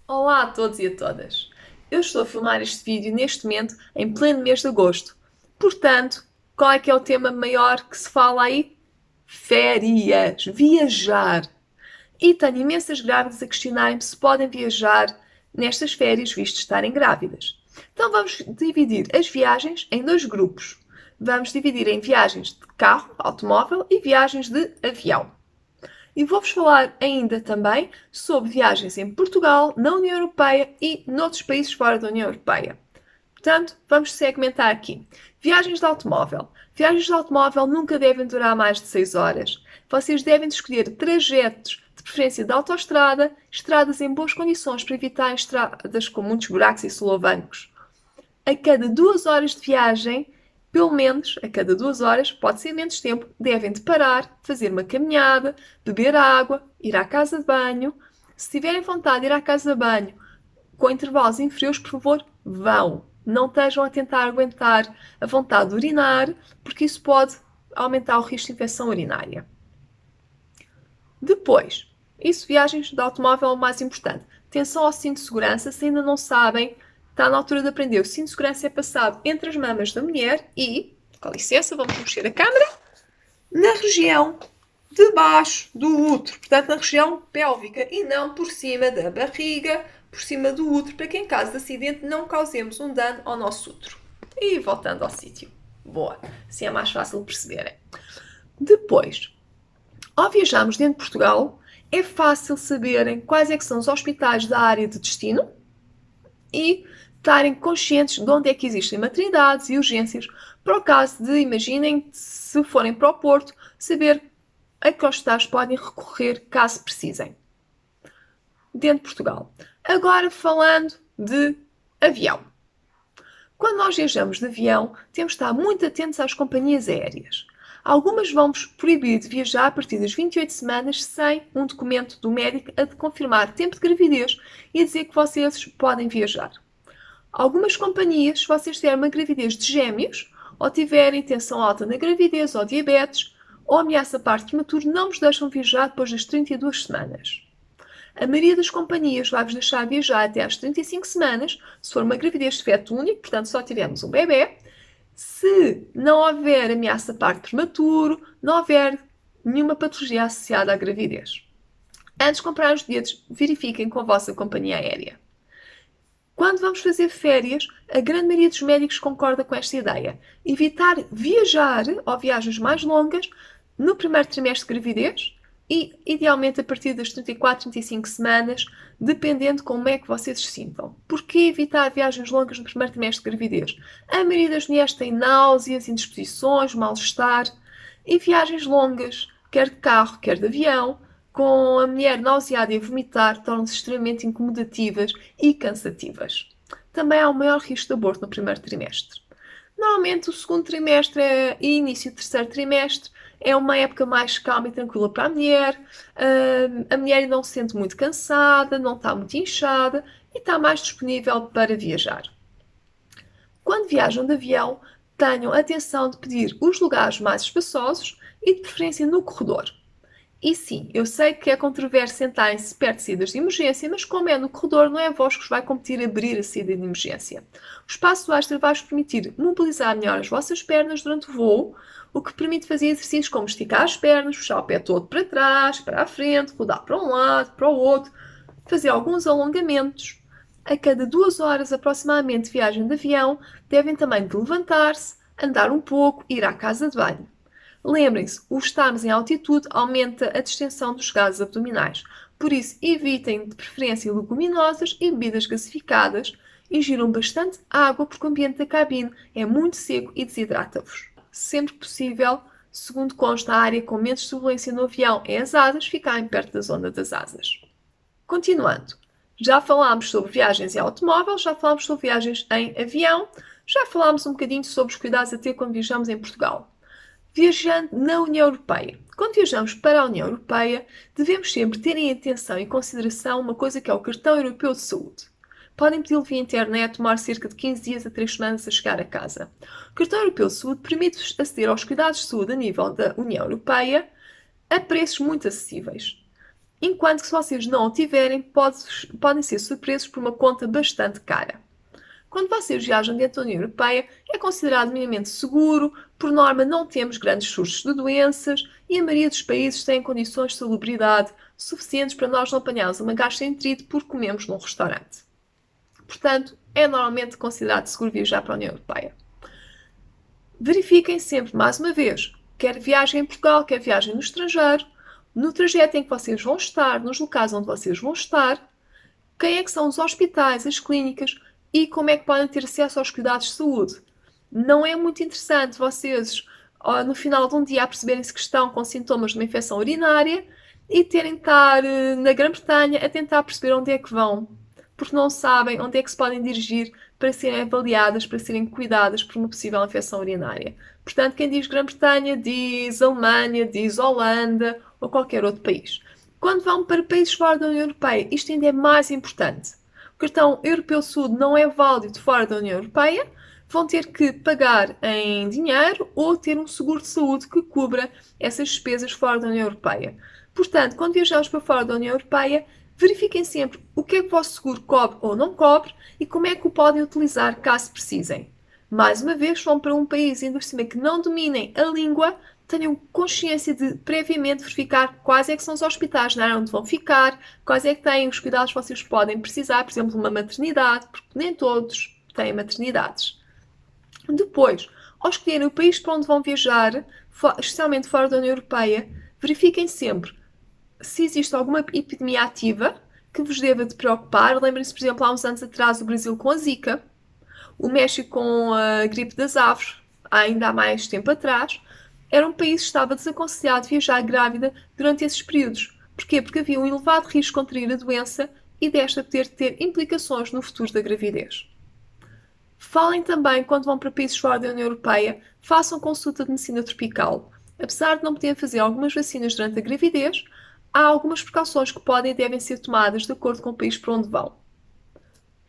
Olá a todos e a todas! Eu estou a filmar este vídeo neste momento em pleno mês de agosto. Portanto, qual é que é o tema maior que se fala aí? Férias, viajar. E tenho imensas grávidas a questionarem-me se podem viajar nestas férias, visto estarem grávidas. Então vamos dividir as viagens em dois grupos. Vamos dividir em viagens de carro, automóvel e viagens de avião. E vou-vos falar ainda também sobre viagens em Portugal, na União Europeia e noutros países fora da União Europeia. Portanto, vamos segmentar aqui. Viagens de automóvel. Viagens de automóvel nunca devem durar mais de 6 horas. Vocês devem escolher trajetos, de preferência de autoestrada, estradas em boas condições para evitar estradas com muitos buracos e solavancos. A cada 2 horas de viagem, pelo menos a cada 2 horas, pode ser menos tempo, devem de parar, fazer uma caminhada, beber água, ir à casa de banho. Se tiverem vontade de ir à casa de banho com intervalos inferiores, por favor, vão. Não estejam a tentar aguentar a vontade de urinar, porque isso pode aumentar o risco de infecção urinária. Depois, isso viagens de automóvel é o mais importante. Atenção ao cinto de segurança, se ainda não sabem, está na altura de aprender. O cinto de segurança é passado entre as mamas da mulher e, com licença, vamos mexer a câmera, na região de baixo do útero, portanto na região pélvica e não por cima da barriga, por cima do útero, para que em caso de acidente não causemos um dano ao nosso útero. E voltando ao sítio. Boa, assim é mais fácil perceberem. Depois, ao viajarmos dentro de Portugal, é fácil saberem quais é que são os hospitais da área de destino e estarem conscientes de onde é que existem maternidades e urgências, para o caso de, imaginem, se forem para o Porto, saber a que hospitais podem recorrer caso precisem. Dentro de Portugal. Agora falando de avião. Quando nós viajamos de avião, temos de estar muito atentos às companhias aéreas. Algumas vão-vos proibir de viajar a partir das 28 semanas sem um documento do médico a de confirmar tempo de gravidez e a dizer que vocês podem viajar. Algumas companhias, se vocês tiverem uma gravidez de gêmeos, ou tiverem tensão alta na gravidez, ou diabetes, ou ameaça parto prematuro, não vos deixam viajar depois das 32 semanas. A maioria das companhias vai-vos deixar viajar até às 35 semanas, se for uma gravidez de feto único, portanto só tivermos um bebê, se não houver ameaça parto prematuro, não houver nenhuma patologia associada à gravidez. Antes de comprar os bilhetes, verifiquem com a vossa companhia aérea. Quando vamos fazer férias, a grande maioria dos médicos concorda com esta ideia. Evitar viajar ou viagens mais longas no primeiro trimestre de gravidez e, idealmente, a partir das 34, 35 semanas, dependendo de como é que vocês se sintam. Porquê evitar viagens longas no primeiro trimestre de gravidez? A maioria das mulheres tem náuseas, indisposições, mal-estar e viagens longas, quer de carro, quer de avião, com a mulher nauseada e a vomitar, tornam-se extremamente incomodativas e cansativas. Também há um maior risco de aborto no primeiro trimestre. Normalmente, o segundo trimestre e início do terceiro trimestre é uma época mais calma e tranquila para a mulher. A mulher não se sente muito cansada, não está muito inchada e está mais disponível para viajar. Quando viajam de avião, tenham atenção de pedir os lugares mais espaçosos e de preferência no corredor. E sim, eu sei que é controverso sentarem-se perto de saídas de emergência, mas como é no corredor, não é vós que vos vai competir abrir a saída de emergência. O espaço extra vai-vos permitir mobilizar melhor as vossas pernas durante o voo, o que permite fazer exercícios como esticar as pernas, puxar o pé todo para trás, para a frente, rodar para um lado, para o outro, fazer alguns alongamentos. A cada 2 horas aproximadamente de viagem de avião, devem também de levantar-se, andar um pouco, ir à casa de banho. Lembrem-se, o estarmos em altitude aumenta a distensão dos gases abdominais. Por isso, evitem de preferência leguminosas e bebidas gasificadas. Ingiram bastante água porque o ambiente da cabine é muito seco e desidrata-vos. Sempre que possível, segundo consta, a área com menos turbulência no avião é as asas, ficarem perto da zona das asas. Continuando, já falámos sobre viagens em automóvel, já falámos sobre viagens em avião, já falámos um bocadinho sobre os cuidados a ter quando viajamos em Portugal. Viajando na União Europeia. Quando viajamos para a União Europeia, devemos sempre ter em atenção e consideração uma coisa que é o Cartão Europeu de Saúde. Podem pedi-lo via internet, tomar cerca de 15 dias a 3 semanas a chegar a casa. O Cartão Europeu de Saúde permite-vos aceder aos cuidados de saúde a nível da União Europeia a preços muito acessíveis. enquanto que se vocês não o tiverem, podem ser surpresos por uma conta bastante cara. Quando vocês viajam dentro da União Europeia, é considerado minimamente seguro, por norma não temos grandes surtos de doenças e a maioria dos países tem condições de salubridade suficientes para nós não apanharmos uma gastroenterite porque comemos num restaurante. Portanto, é normalmente considerado seguro viajar para a União Europeia. Verifiquem sempre, mais uma vez, quer viagem em Portugal, quer viagem no estrangeiro, no trajeto em que vocês vão estar, nos locais onde vocês vão estar, quem é que são os hospitais, as clínicas e como é que podem ter acesso aos cuidados de saúde. Não é muito interessante vocês, no final de um dia, perceberem-se que estão com sintomas de uma infecção urinária e terem de estar na Grã-Bretanha a tentar perceber onde é que vão, porque não sabem onde é que se podem dirigir para serem avaliadas, para serem cuidadas por uma possível infecção urinária. Portanto, quem diz Grã-Bretanha diz Alemanha, diz Holanda ou qualquer outro país. Quando vão para países fora da União Europeia, isto ainda é mais importante. O cartão Europeu Saúde não é válido fora da União Europeia, vão ter que pagar em dinheiro ou ter um seguro de saúde que cubra essas despesas fora da União Europeia. Portanto, quando viajamos para fora da União Europeia, verifiquem sempre o que é que o vosso seguro cobre ou não cobre e como é que o podem utilizar caso precisem. Mais uma vez, vão para um país, ainda por cima, que não dominem a língua, tenham consciência de previamente verificar quais é que são os hospitais na área onde vão ficar, quais é que têm os cuidados que vocês podem precisar, por exemplo, uma maternidade, porque nem todos têm maternidades. Depois, ao escolherem o país para onde vão viajar, especialmente fora da União Europeia, verifiquem sempre se existe alguma epidemia ativa que vos deva de preocupar. Lembrem-se, por exemplo, há uns anos atrás o Brasil com a Zika, o México com a gripe das aves, ainda há mais tempo atrás. Era um país que estava desaconselhado viajar grávida durante esses períodos. Porquê? Porque havia um elevado risco de contrair a doença e desta poder ter implicações no futuro da gravidez. Falem também, quando vão para países fora da União Europeia, façam consulta de medicina tropical. Apesar de não poderem fazer algumas vacinas durante a gravidez, há algumas precauções que podem e devem ser tomadas de acordo com o país para onde vão.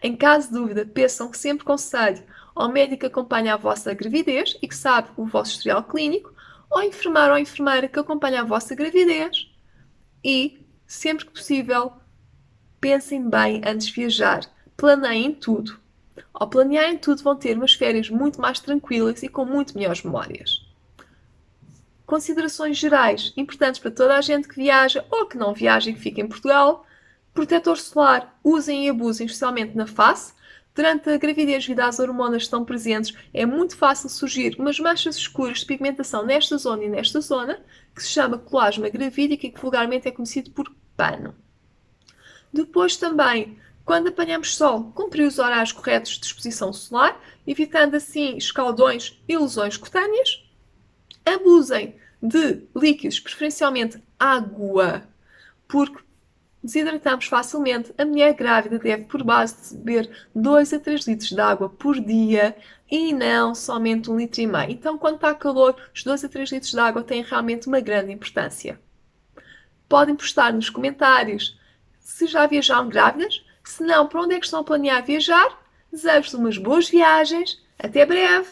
Em caso de dúvida, peçam que sempre conselhe ao médico que acompanha a vossa gravidez e que sabe o vosso historial clínico, ou enfermeiro ou enfermeira que acompanha a vossa gravidez e, sempre que possível, pensem bem antes de viajar. Planeiem tudo. Ao planearem tudo, vão ter umas férias muito mais tranquilas e com muito melhores memórias. Considerações gerais importantes para toda a gente que viaja ou que não viaja e que fica em Portugal. Protetor solar, usem e abusem, especialmente na face. Durante a gravidez, devido às hormonas que estão presentes, é muito fácil surgir umas manchas escuras de pigmentação nesta zona e nesta zona, que se chama colasma gravídica e que vulgarmente é conhecido por pano. Depois também, quando apanhamos sol, cumprir os horários corretos de exposição solar, evitando assim escaldões e lesões cutâneas. Abusem de líquidos, preferencialmente água, porque desidratamos facilmente. A mulher grávida deve, por base, de beber 2 a 3 litros de água por dia e não somente 1,5 litro. Então, quando está calor, os 2 a 3 litros de água têm realmente uma grande importância. Podem postar nos comentários se já viajaram grávidas, se não, para onde é que estão a planear viajar. Desejo-vos umas boas viagens. Até breve!